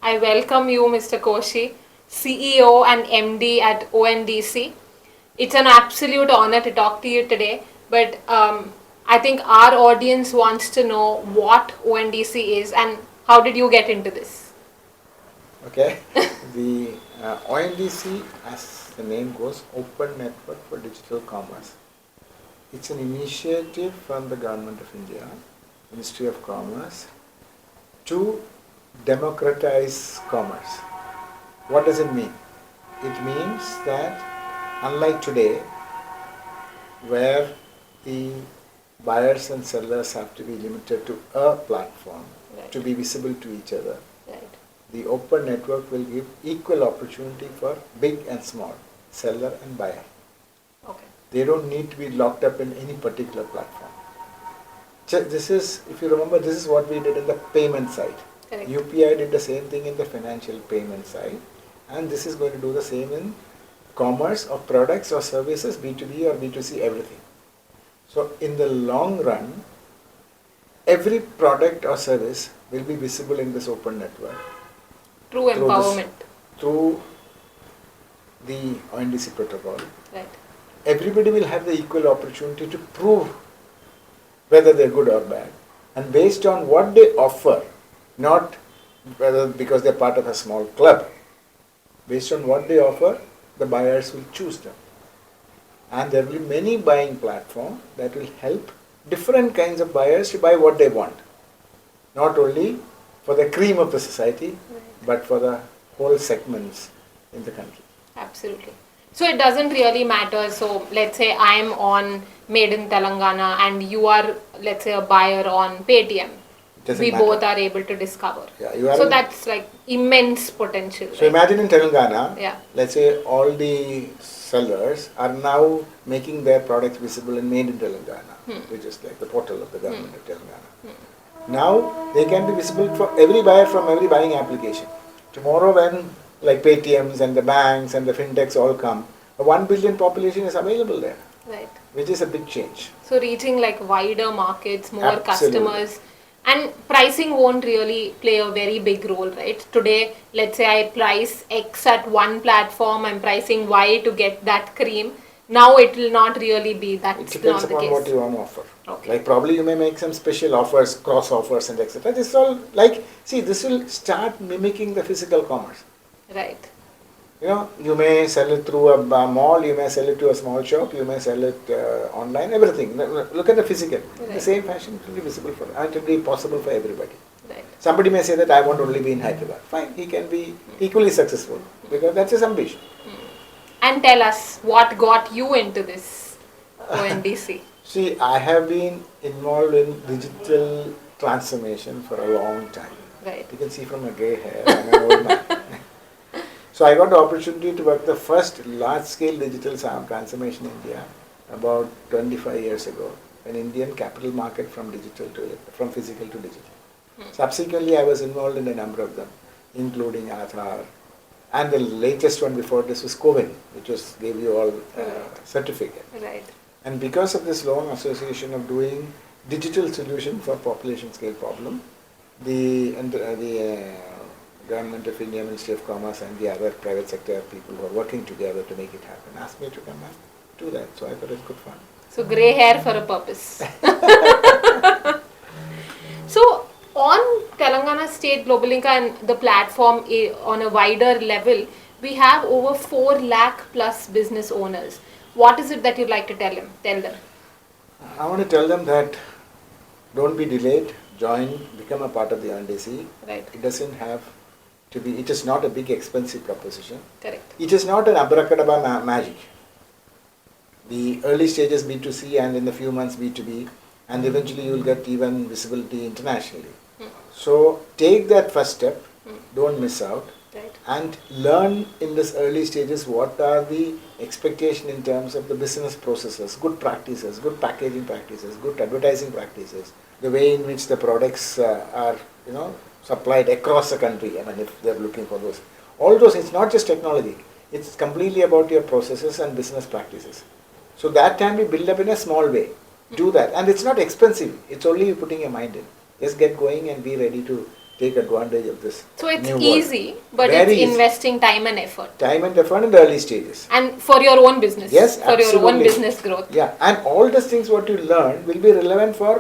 I welcome you, Mr. Koshy, CEO and MD at ONDC. It's an absolute honor to talk to you today, but I think our audience wants to know what ONDC is and how did you get into this? Okay, the ONDC, as the name goes, Open Network for Digital Commerce. It's an initiative from the Government of India, Ministry of Commerce, to democratize commerce. What does it mean? It means that unlike today, where the buyers and sellers have to be limited to a platform to be visible to each other, the open network will give equal opportunity for big and small, seller and buyer. Okay. They don't need to be locked up in any particular platform. This is, if you remember, this is what we did in the payment side. Correct. UPI did the same thing in the financial payment side, and this is going to do the same in commerce of products or services, B2B or B2C, everything. So in the long run, every product or service will be visible in this open network. True empowerment. Through the ONDC protocol. Right. Everybody will have the equal opportunity to prove whether they're good or bad. And based on what they offer, not whether because they're part of a small club, based on what they offer, the buyers will choose them. And there will be many buying platforms that will help different kinds of buyers to buy what they want. Not only for the cream of the society, but for the whole segments in the country. Absolutely. So it doesn't really matter. So let's say I'm on Made in Telangana and you are, let's say, a buyer on Paytm. We both are able to discover. Yeah, so that's like immense potential. So imagine in Telangana, yeah. Let's say all the sellers are now making their products visible and Made in Telangana, which is like the portal of the government of Telangana. Now they can be visible for every buyer from every buying application. Tomorrow when like Paytms and the banks and the fintechs all come, a 1 billion population is available there. Right. Which is a big change. So reaching like wider markets, more Absolutely. customers, and pricing won't really play a very big role, right? Today, let's say I price X at one platform, I'm pricing Y to get that cream. Now it will not really be that. It depends upon what you want to offer. Okay. Like probably you may make some special offers, cross offers and etc. This is all like, see, this will start mimicking the physical commerce. Right. You know, you may sell it through a mall, you may sell it to a small shop, you may sell it online, everything. Look at the physical. Right. The same fashion it will be visible for, and it will be possible for everybody. Right. Somebody may say that I want only be in Hyderabad. Fine, he can be equally successful because that's his ambition. And tell us what got you into this ONDC. See, I have been involved in digital transformation for a long time. Right. You can see from my grey hair, I'm an old man. So I got the opportunity to work the first large-scale digital transformation in India about 25 years ago, an Indian capital market from physical to digital. Subsequently, I was involved in a number of them, including Aadhaar, and the latest one before this was COVID, which gave you all certificate. Right. And because of this long association of doing digital solution for population scale problem, the Government of India, Ministry of Commerce and the other private sector people who are working together to make it happen asked me to come and do that. So I thought it was good fun. So grey hair for a purpose. So on Telangana State Global Link and the platform on a wider level, we have over 4 lakh plus business owners. What is it that you'd like to tell them? I want to tell them that don't be delayed, join, become a part of the ONDC. Right. It doesn't have to be, it is not a big expensive proposition. Correct. It is not an abracadabra magic. The early stages B2C and in a few months B2B, and eventually you will get even visibility internationally. So take that first step, don't miss out. Right. And learn in this early stages what are the expectation in terms of the business processes, good practices, good packaging practices, good advertising practices, the way in which the products are, supplied across the country. I mean, if they're looking for those, all those. It's not just technology; it's completely about your processes and business practices. So that can be built up in a small way. Do that, and it's not expensive. It's only you putting your mind in. Just get going and be ready to take advantage of this So it's new easy, world. but Very it's easy. investing time and effort. Time and effort in the early stages. And for your own business. Yes, for your own absolutely. business growth. Yeah, and all these things what you learn will be relevant for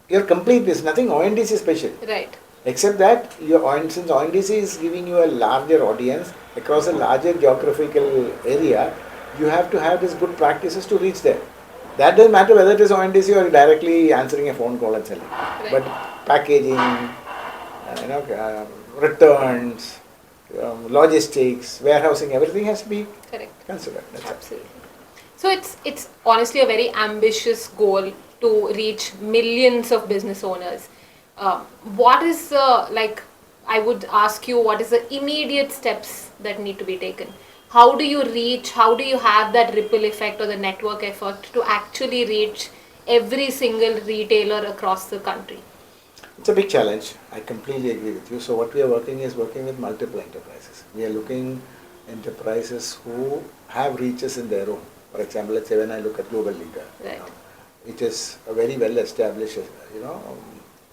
your complete business. Nothing ONDC special. Right. Except that since ONDC is giving you a larger audience across a larger geographical area, you have to have these good practices to reach there. That doesn't matter whether it is ONDC or directly answering a phone call and selling. Right. But packaging, returns, logistics, warehousing, everything has to be Correct. considered. That's Absolutely. So it's honestly a very ambitious goal to reach millions of business owners. What is I would ask you, what is the immediate steps that need to be taken? How do you reach? How do you have that ripple effect or the network effect to actually reach every single retailer across the country? It's a big challenge. I completely agree with you. So what we are working with multiple enterprises. We are looking enterprises who have reaches in their own. For example, let's say when I look at Global Leader, Right. it is a very well established,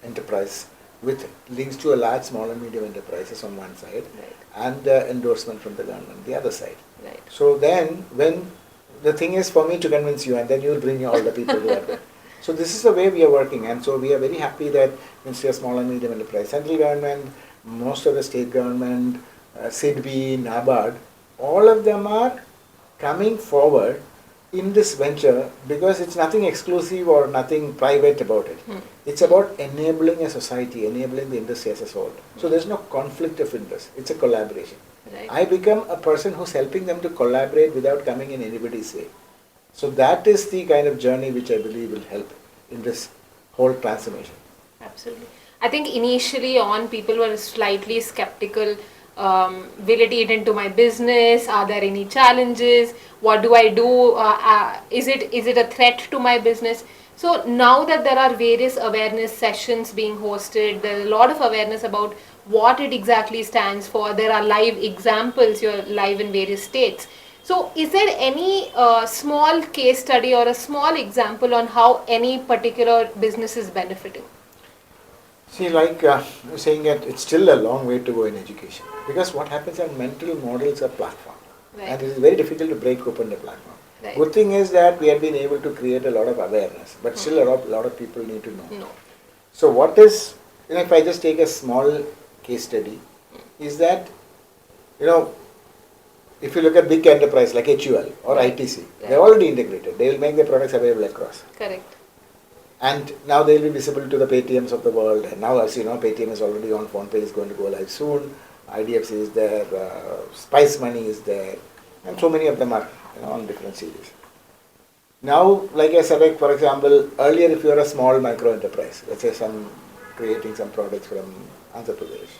enterprise with links to a large, small and medium enterprises on one side, Right. and endorsement from the government the other side. Right. So then, when the thing is for me to convince you, and then you will bring all the people who are there. So this is the way we are working, and so we are very happy that Ministry of Small and Medium Enterprise, central government, most of the state government, SIDBI, NABARD, all of them are coming forward in this venture because it's nothing exclusive or nothing private about it. It's about enabling a society, enabling the industry as a whole. So there's no conflict of interest. It's a collaboration. Right. I become a person who's helping them to collaborate without coming in anybody's way. So that is the kind of journey which I believe will help in this whole transformation. Absolutely. I think initially on people were slightly skeptical. Will it eat into my business? Are there any challenges? What do I do? Is it a threat to my business? So now that there are various awareness sessions being hosted, there's a lot of awareness about what it exactly stands for. There are live examples. You're live in various states. So is there any small case study or a small example on how any particular business is benefiting? See, like you're saying that it's still a long way to go in education. Because what happens is mental models are platform. Right. And it is very difficult to break open the platform. Right. Good thing is that we have been able to create a lot of awareness, but still a lot of people need to know. No. So what is, if I just take a small case study, is that, if you look at big enterprise like HUL or Right. ITC, Right. they're already integrated. They will make their products available across. Correct. And now they will be visible to the Paytms of the world. And now, as you know, Paytm is already on, PhonePe is going to go live soon. IDFC is there, Spice Money is there, and so many of them are on different series. Now, like I said, for example, earlier if you are a small micro enterprise, let's say creating some products from Andhra Pradesh,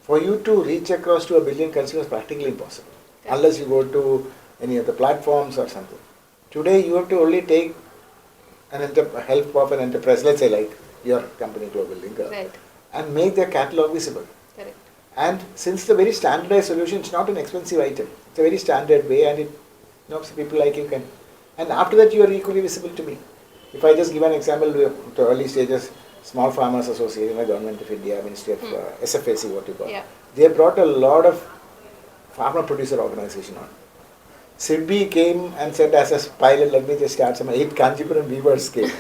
for you to reach across to 1 billion consumers is practically impossible, unless you go to any of the platforms or something. Today, you have to only take help of an enterprise, let's say like your company Global Linker, Right. and make their catalog visible. Correct. And since it's a very standardized solution, it's not an expensive item. It's a very standard way, and people like you can. And after that, you are equally visible to me. If I just give an example to early stages, Small Farmers Association, the Government of India, Ministry of SFAC, what you call. Yeah. They brought a lot of farmer producer organization on. SIDBI came and said, as a pilot, let me just start some 8 Kanjipuram weavers came.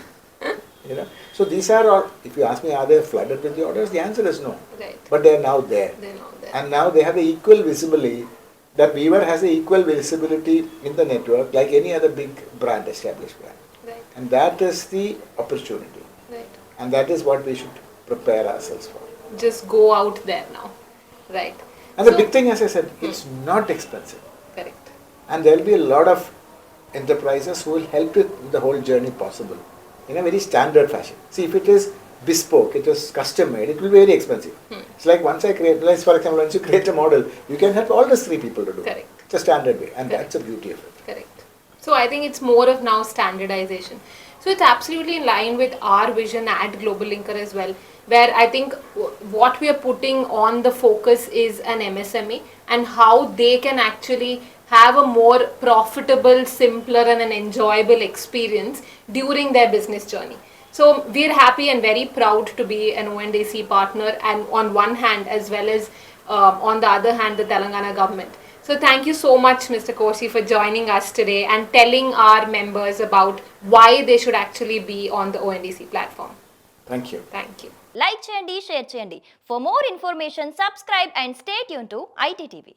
So these are all, if you ask me, are they flooded with the orders? The answer is no. Right. But they are now there. They're not there. And now they have the equal visibility, that weaver has the equal visibility in the network like any other big brand, established brand. Right. And that is the opportunity. Right. And that is what we should prepare ourselves for. Just go out there now. Right. And the big thing, as I said, it's not expensive. Correct. And there will be a lot of enterprises who will help with the whole journey possible in a very standard fashion. See, if it is bespoke, it is custom made, it will be very expensive. It's like once I create, for example, once you create a model, you can help all the 3 people to do it. Correct. It's a standard way, and Correct. that's the beauty of it. Correct. So I think it's more of now standardization. So it's absolutely in line with our vision at Global Linker as well, where I think what we are putting on the focus is an MSME and how they can actually have a more profitable, simpler and an enjoyable experience during their business journey. So we're happy and very proud to be an ONDC partner, and on one hand as well as on the other hand the Telangana government. So thank you so much, Mr. Koshy, for joining us today and telling our members about why they should actually be on the ONDC platform. Thank you. Thank you. Like చేయండి, share చేయండి. For more information, subscribe and stay tuned to ITTV.